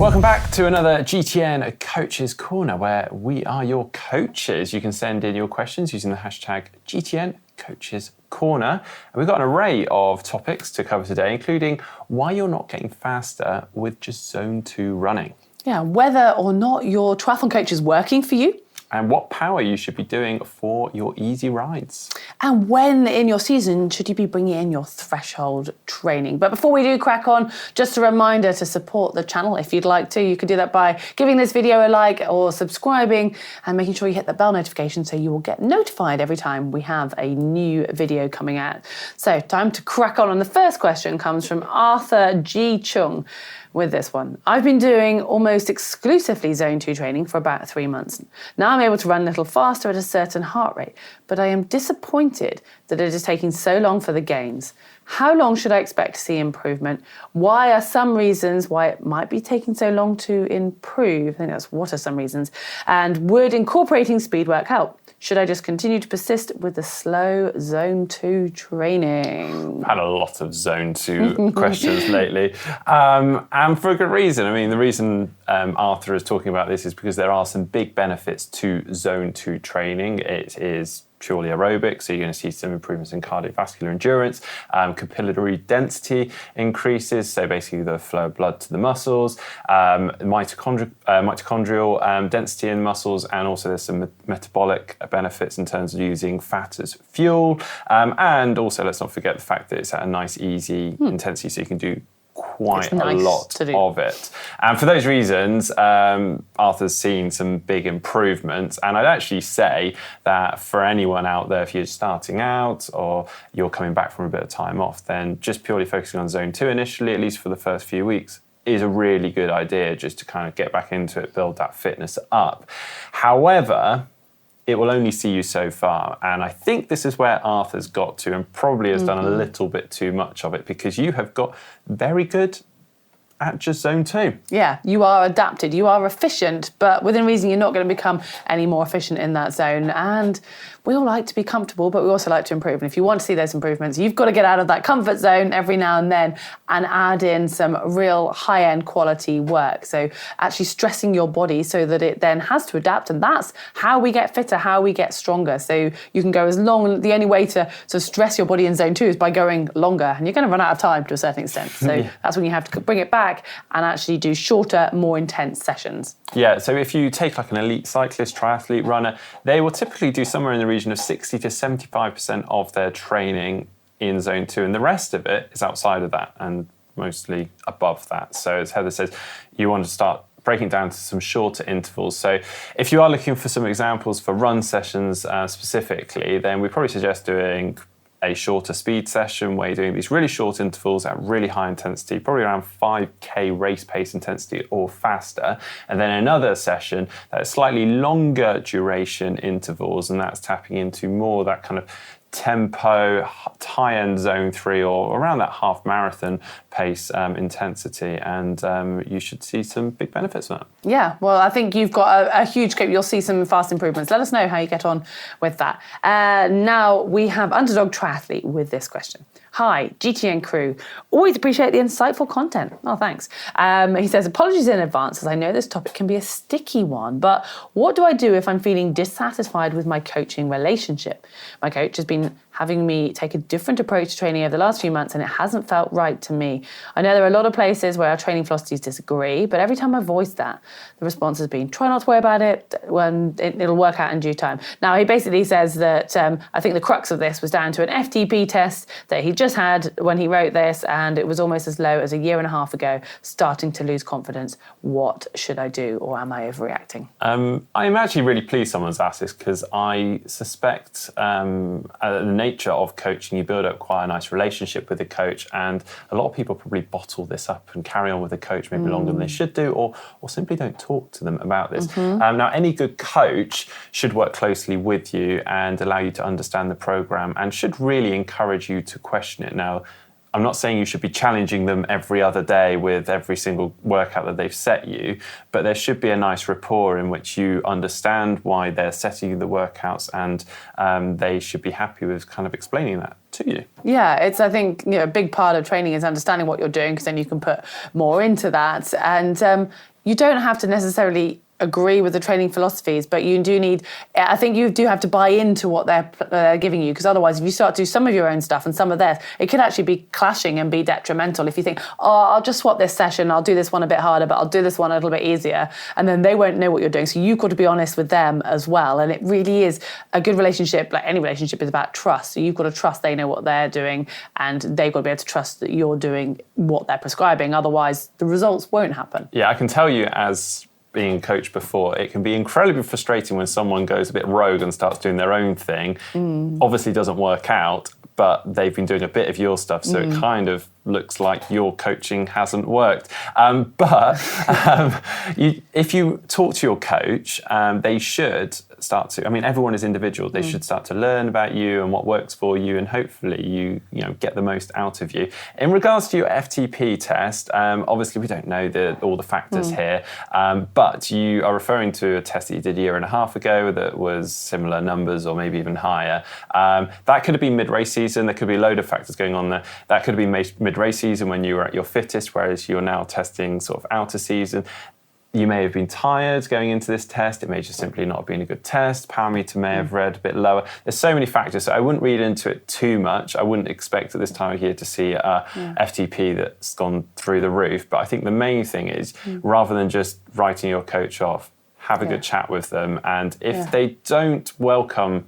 Welcome back to another GTN Coaches Corner, where we are your coaches. You can send in your questions using the hashtag GTN Coaches Corner. And we've got an array of topics to cover today, including why you're not getting faster with just Zone 2 running. Yeah, whether or not your triathlon coach is working for you. And what power you should be doing for your easy rides. And when in your season should you be bringing in your threshold training. But before we do crack on, just a reminder to support the channel if you'd like to. You can do that by giving this video a like or subscribing and making sure you hit the bell notification so you will get notified every time we have a new video coming out. So time to crack on. And the first question comes from Arthur G. Chung. With this one, I've been doing almost exclusively Zone 2 training for about 3 months. Now I'm able to run a little faster at a certain heart rate, but I am disappointed that it is taking so long for the gains. How long should I expect to see improvement? Why are some reasons why it might be taking so long to improve? I think that's what are some reasons. And would incorporating speed work help? Should I just continue to persist with the slow Zone 2 training? I've had a lot of Zone 2 questions lately, and for a good reason. I mean, the reason Arthur is talking about this is because there are some big benefits to Zone 2 training. It is purely aerobic, so you're going to see some improvements in cardiovascular endurance, capillary density increases, so basically the flow of blood to the muscles, mitochondrial density in muscles, and also there's some metabolic benefits in terms of using fat as fuel, and also let's not forget the fact that it's at a nice easy intensity, so you can do quite a lot of it. And for those reasons, Arthur's seen some big improvements. And I'd actually say that for anyone out there, if you're starting out or you're coming back from a bit of time off, then just purely focusing on Zone 2 initially, at least for the first few weeks, is a really good idea just to kind of get back into it, build that fitness up. However, it will only see you so far. And I think this is where Arthur's got to and probably has done a little bit too much of it, because you have got very good at just Zone 2. Yeah, you are adapted, you are efficient, but within reason you're not going to become any more efficient in that zone. And we all like to be comfortable, but we also like to improve. And if you want to see those improvements, you've got to get out of that comfort zone every now and then and add in some real high-end quality work. So actually stressing your body so that it then has to adapt. And that's how we get fitter, how we get stronger. So you can go as long, the only way to sort of stress your body in Zone 2 is by going longer. And you're going to run out of time to a certain extent. So that's when you have to bring it back and actually do shorter, more intense sessions. Yeah, so if you take like an elite cyclist, triathlete, runner, they will typically do somewhere in the region of 60 to 75% of their training in Zone 2, and the rest of it is outside of that and mostly above that. So as Heather says, you want to start breaking down to some shorter intervals. So if you are looking for some examples for run sessions specifically, then we probably suggest doing a shorter speed session where you're doing these really short intervals at really high intensity, probably around 5K race pace intensity or faster. And then another session that's slightly longer duration intervals, and that's tapping into more that kind of tempo, high-end Zone 3 or around that half marathon pace intensity, and you should see some big benefits from that. Yeah, well, I think you've got a huge scope. You'll see some fast improvements. Let us know how you get on with that. Now we have Underdog Triathlete with this question. Hi, GTN crew. Always appreciate the insightful content. Oh, thanks. He says, apologies in advance, as I know this topic can be a sticky one, but what do I do if I'm feeling dissatisfied with my coaching relationship? My coach has been having me take a different approach to training over the last few months, and it hasn't felt right to me. I know there are a lot of places where our training philosophies disagree, but every time I voice that, the response has been, try not to worry about it, when it'll work out in due time. Now, he basically says that I think the crux of this was down to an FTP test that he just had when he wrote this, and it was almost as low as a year and a half ago, starting to lose confidence. What should I do, or am I overreacting? I'm actually really pleased someone's asked this, because I suspect the nature of coaching, you build up quite a nice relationship with the coach, and a lot of people probably bottle this up and carry on with the coach maybe longer than they should do, or simply don't talk to them about this. Now, any good coach should work closely with you and allow you to understand the program, and should really encourage you to question it. Now, I'm not saying you should be challenging them every other day with every single workout that they've set you, but there should be a nice rapport in which you understand why they're setting you the workouts, and they should be happy with kind of explaining that to you. Yeah, it's, I think, a big part of training is understanding what you're doing, because then you can put more into that. And you don't have to necessarily agree with the training philosophies, but you do need, I think you do have to buy into what they're giving you, because otherwise if you start to do some of your own stuff and some of theirs, it could actually be clashing and be detrimental. If you think, I'll just swap this session, I'll do this one a bit harder, but I'll do this one a little bit easier, and then they won't know what you're doing. So you've got to be honest with them as well. And it really is a good relationship, like any relationship, is about trust. So you've got to trust they know what they're doing, and they've got to be able to trust that you're doing what they're prescribing. Otherwise the results won't happen. Yeah, I can tell you, as being a coach before, it can be incredibly frustrating when someone goes a bit rogue and starts doing their own thing. Obviously doesn't work out, but they've been doing a bit of your stuff, so it kind of looks like your coaching hasn't worked. If you talk to your coach, they should start to, I mean, everyone is individual. They should start to learn about you and what works for you, and hopefully you get the most out of you. In regards to your FTP test, obviously we don't know all the factors here, but you are referring to a test that you did a year and a half ago that was similar numbers or maybe even higher. That could have been mid-race season. There could be a load of factors going on there. That could have been mid-race season when you were at your fittest, whereas you're now testing sort of outer season. You may have been tired going into this test. It may just simply not have been a good test. Power meter may have read a bit lower. There's so many factors, so I wouldn't read into it too much. I wouldn't expect at this time of year to see a FTP that's gone through the roof. But I think the main thing is, rather than just writing your coach off, have a good chat with them. And if they don't welcome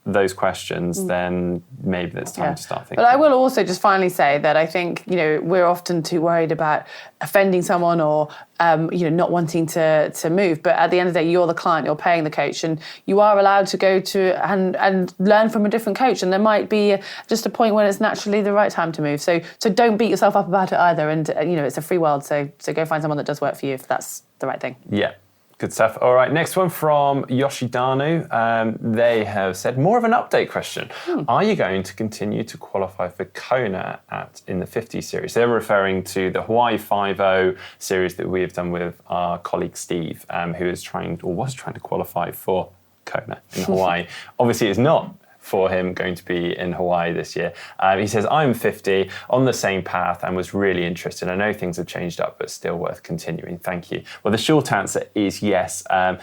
those questions, then maybe it's time to start thinking. But I will also just finally say that I think, we're often too worried about offending someone or, not wanting to move. But at the end of the day, you're the client, you're paying the coach, and you are allowed to go to and learn from a different coach. And there might be just a point when it's naturally the right time to move. So don't beat yourself up about it either. And, it's a free world. So go find someone that does work for you if that's the right thing. Yeah. Good stuff. All right, next one from Yoshidanu. They have said, more of an update question. Are you going to continue to qualify for Kona in the 50 series? They're referring to the Hawaii 5.0 series that we have done with our colleague Steve, who was trying to qualify for Kona in Hawaii. Obviously, it's not for him going to be in Hawaii this year. He says, I'm 50, on the same path, and was really interested. I know things have changed up, but still worth continuing. Thank you. Well, the short answer is yes. A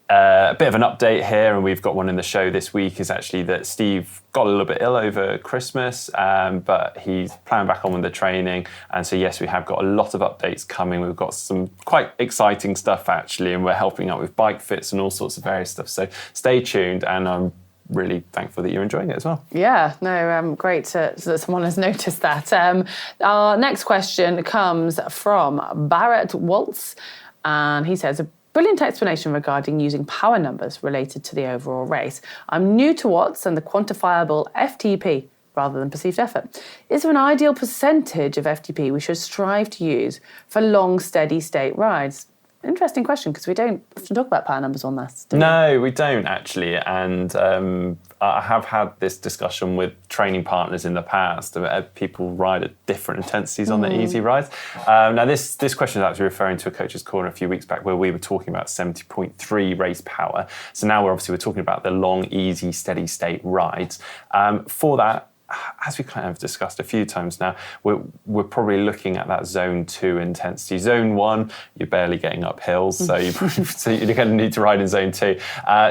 bit of an update here, and we've got one in the show this week, is actually that Steve got a little bit ill over Christmas, but he's plowing back on with the training. And so, yes, we have got a lot of updates coming. We've got some quite exciting stuff, actually, and we're helping out with bike fits and all sorts of various stuff. So stay tuned, and I'm really thankful that you're enjoying it as well. Yeah, no, great that someone has noticed that. Our next question comes from Barrett Waltz, and he says, a brilliant explanation regarding using power numbers related to the overall race. I'm new to watts and the quantifiable FTP rather than perceived effort. Is there an ideal percentage of FTP we should strive to use for long, steady state rides? Interesting question, because we don't often talk about power numbers on this, do we? No, we don't actually. And I have had this discussion with training partners in the past about people ride at different intensities on the easy rides. Now, this question is actually referring to a coach's corner a few weeks back where we were talking about 70.3 race power. So now we're talking about the long, easy, steady state rides. For that, as we kind of discussed a few times now, we're probably looking at that zone 2 intensity. Zone 1, you're barely getting up hills, so you're going to need to ride in zone 2.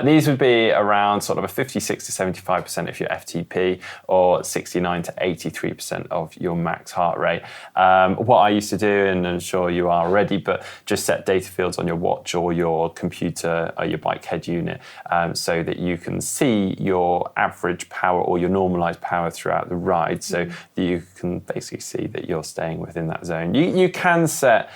These would be around sort of a 56 to 75% of your FTP, or 69 to 83% of your max heart rate. What I used to do, and I'm sure you are already, but just set data fields on your watch or your computer or your bike head unit, so that you can see your average power or your normalized power throughout the ride, so that you can basically see that you're staying within that zone. You can set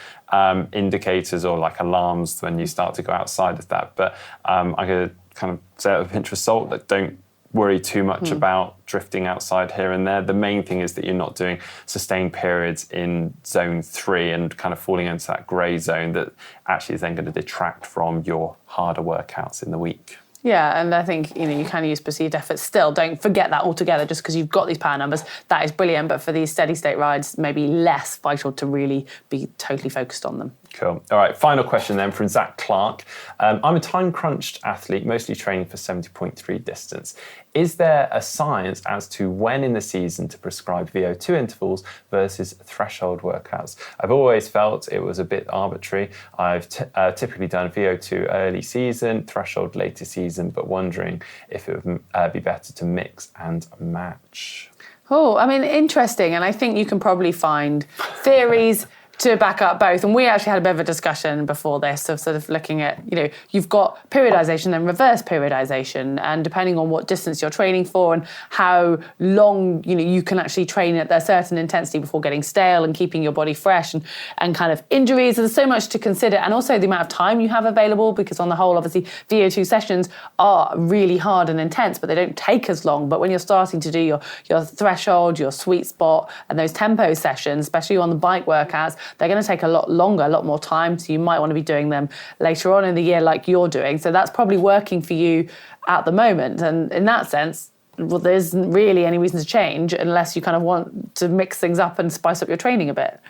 indicators or like alarms when you start to go outside of that, but I'm going to kind of say out of pinch of salt that don't worry too much about drifting outside here and there. The main thing is that you're not doing sustained periods in zone 3 and kind of falling into that grey zone that actually is then going to detract from your harder workouts in the week. Yeah, and I think you can use perceived effort still. Don't forget that altogether just because you've got these power numbers. That is brilliant, but for these steady state rides, maybe less vital to really be totally focused on them. Cool. All right, final question then from Zach Clark. I'm a time-crunched athlete, mostly training for 70.3 distance. Is there a science as to when in the season to prescribe VO2 intervals versus threshold workouts? I've always felt it was a bit arbitrary. I've typically done VO2 early season, threshold later season, but wondering if it would be better to mix and match. Oh, I mean, interesting. And I think you can probably find theories to back up both. And we actually had a bit of a discussion before this of sort of looking at, you've got periodization and reverse periodization. And depending on what distance you're training for and how long, you can actually train at a certain intensity before getting stale and keeping your body fresh and kind of injuries. There's so much to consider. And also the amount of time you have available, because on the whole, obviously, VO2 sessions are really hard and intense, but they don't take as long. But when you're starting to do your threshold, your sweet spot, and those tempo sessions, especially on the bike workouts, they're going to take a lot longer, a lot more time. So you might want to be doing them later on in the year like you're doing. So that's probably working for you at the moment. And in that sense, well, there isn't really any reason to change unless you kind of want to mix things up and spice up your training a bit.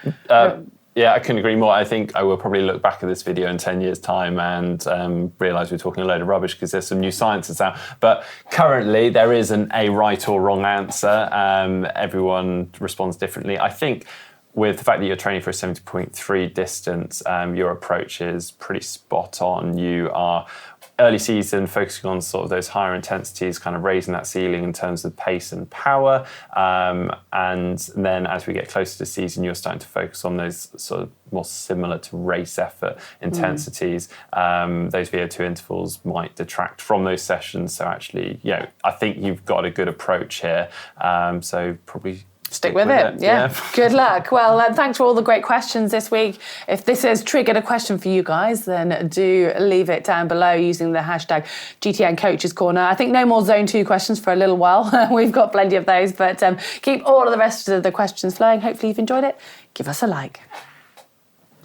Yeah, I couldn't agree more. I think I will probably look back at this video in 10 years' time and realise we're talking a load of rubbish because there's some new sciences out. But currently, there isn't a right or wrong answer. Everyone responds differently. I think with the fact that you're training for a 70.3 distance, your approach is pretty spot on. You are early season focusing on sort of those higher intensities, kind of raising that ceiling in terms of pace and power. And then as we get closer to season, you're starting to focus on those sort of more similar to race effort intensities. Those VO2 intervals might detract from those sessions. So actually, I think you've got a good approach here. So probably Stick with it. Yeah. Good luck. Well, thanks for all the great questions this week. If this has triggered a question for you guys, then do leave it down below using the hashtag GTN Coaches Corner. I think no more Zone 2 questions for a little while. We've got plenty of those, but keep all of the rest of the questions flowing. Hopefully you've enjoyed it. Give us a like.